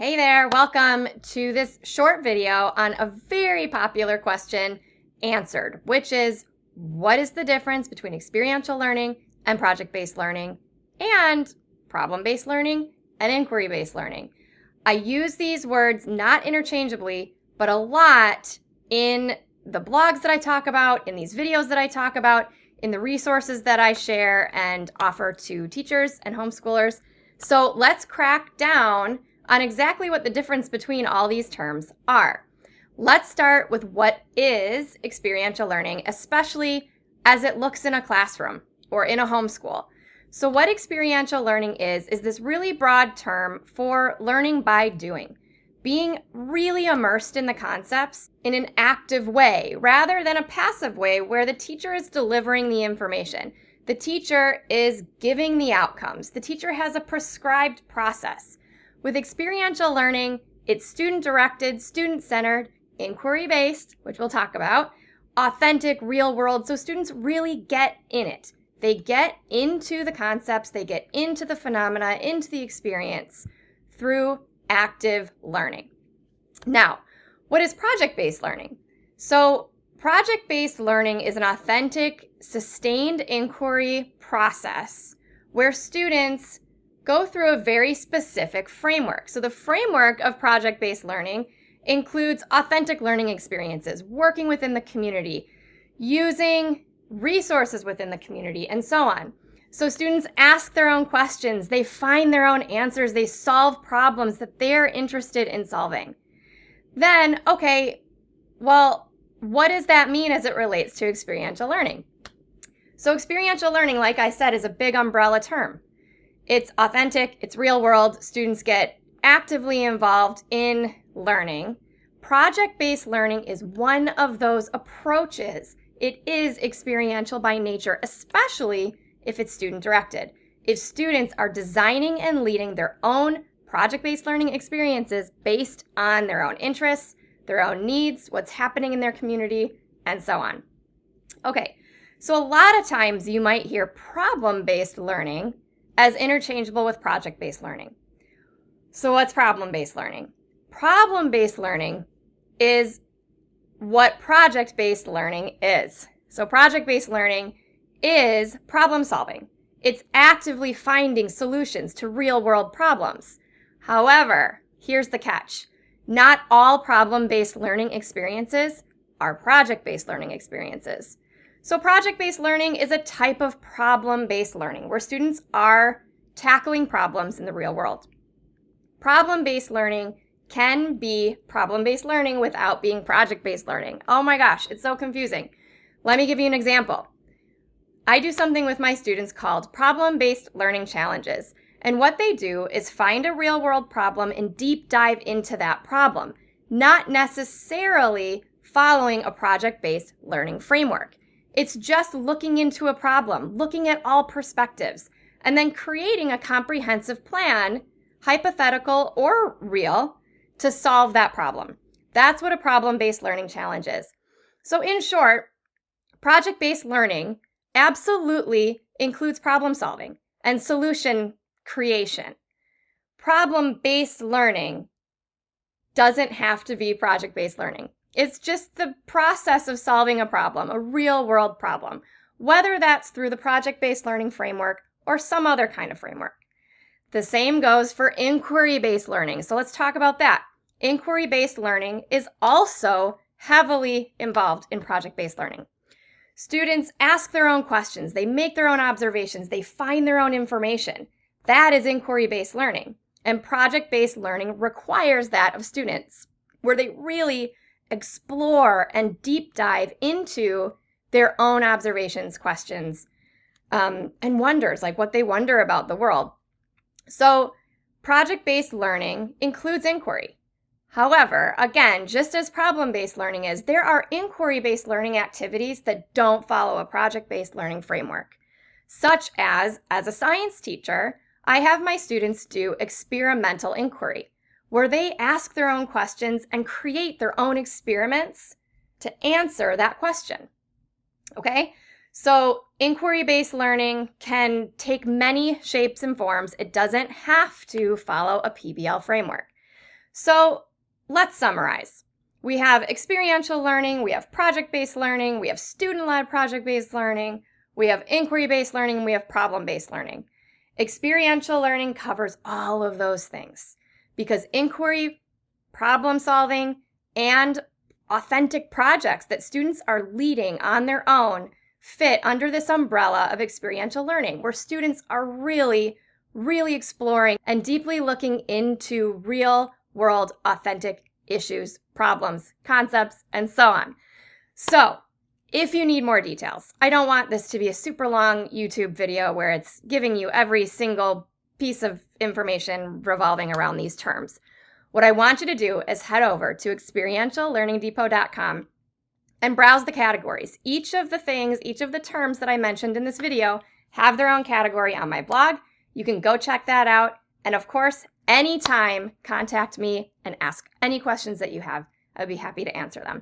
Hey there, welcome to this short video on a very popular question answered, which is what is the difference between experiential learning and project-based learning and problem-based learning and inquiry-based learning? I use these words not interchangeably, but a lot in the blogs that I talk about, in these videos that I talk about, in the resources that I share and offer to teachers and homeschoolers. So let's crack down on exactly what the difference between all these terms are. Let's start with what is experiential learning, especially as it looks in a classroom or in a homeschool. So what experiential learning is this really broad term for learning by doing, being really immersed in the concepts in an active way rather than a passive way where the teacher is delivering the information. The teacher is giving the outcomes. The teacher has a prescribed process. With experiential learning, it's student-directed, student-centered, inquiry-based, which we'll talk about, authentic, real-world, so students really get in it. They get into the concepts, they get into the phenomena, into the experience through active learning. Now, what is project-based learning? So project-based learning is an authentic, sustained inquiry process where students go through a very specific framework. So the framework of project-based learning includes authentic learning experiences, working within the community, using resources within the community, and so on. So students ask their own questions, they find their own answers, they solve problems that they're interested in solving. Then, okay, well, what does that mean as it relates to experiential learning? So experiential learning, like I said, is a big umbrella term. It's authentic, it's real world, students get actively involved in learning. Project-based learning is one of those approaches. It is experiential by nature, especially if it's student-directed. If students are designing and leading their own project-based learning experiences based on their own interests, their own needs, what's happening in their community, and so on. Okay, so a lot of times you might hear problem-based learning as interchangeable with project-based learning. So what's problem-based learning? Problem-based learning is what project-based learning is. So project-based learning is problem solving. It's actively finding solutions to real-world problems. However, here's the catch. Not all problem-based learning experiences are project-based learning experiences. So project-based learning is a type of problem-based learning where students are tackling problems in the real world. Problem-based learning can be problem-based learning without being project-based learning. Oh my gosh, it's so confusing. Let me give you an example. I do something with my students called problem-based learning challenges. And what they do is find a real-world problem and deep dive into that problem, not necessarily following a project-based learning framework. It's just looking into a problem, looking at all perspectives, and then creating a comprehensive plan, hypothetical or real, to solve that problem. That's what a problem-based learning challenge is. So in short, project-based learning absolutely includes problem solving and solution creation. Problem-based learning doesn't have to be project-based learning. It's just the process of solving a problem, a real-world problem, whether that's through the project-based learning framework or some other kind of framework. The same goes for inquiry-based learning. So let's talk about that. Inquiry-based learning is also heavily involved in project-based learning. Students ask their own questions, they make their own observations, they find their own information. That is inquiry-based learning. And project-based learning requires that of students, where they really explore and deep dive into their own observations, questions, and wonders, like what they wonder about the world. So project-based learning includes inquiry. However, again, just as problem-based learning is, there are inquiry-based learning activities that don't follow a project-based learning framework, such as a science teacher, I have my students do experimental inquiry, where they ask their own questions and create their own experiments to answer that question. Okay? So inquiry-based learning can take many shapes and forms. It doesn't have to follow a PBL framework. So let's summarize. We have experiential learning, we have project-based learning, we have student-led project-based learning, we have inquiry-based learning, and we have problem-based learning. Experiential learning covers all of those things because inquiry, problem solving, and authentic projects that students are leading on their own fit under this umbrella of experiential learning, where students are really exploring and deeply looking into real world authentic issues, problems, concepts, and so on. So if you need more details, I don't want this to be a super long YouTube video where it's giving you every single piece of information revolving around these terms. What I want you to do is head over to experientiallearningdepot.com and browse the categories. Each of the things, each of the terms that I mentioned in this video have their own category on my blog. You can go check that out. And of course, anytime, contact me and ask any questions that you have. I'd be happy to answer them.